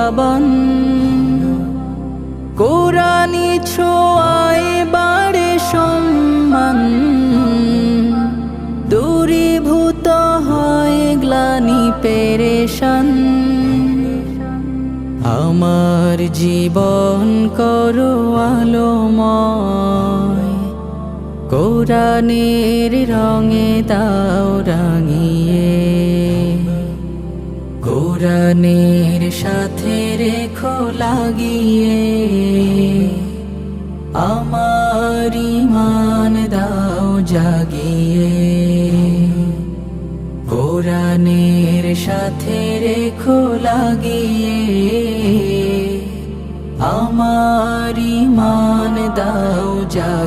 প্লাবন কোরআনি ছোঁয়ায় বাড়ে সম্মান দূরীভূত হয় গ্লানি পেরেশান আমার জীবন করো আলোময় কোরআনের রঙে দাও রাঙিয়ে কোরআনের সাথে রেখো লাগিয়ে আমার ঈমান দাও জাগিয়ে কোরআনের সাথে রেখো লাগিয়ে আমার ঈমান দাও জাগিয়ে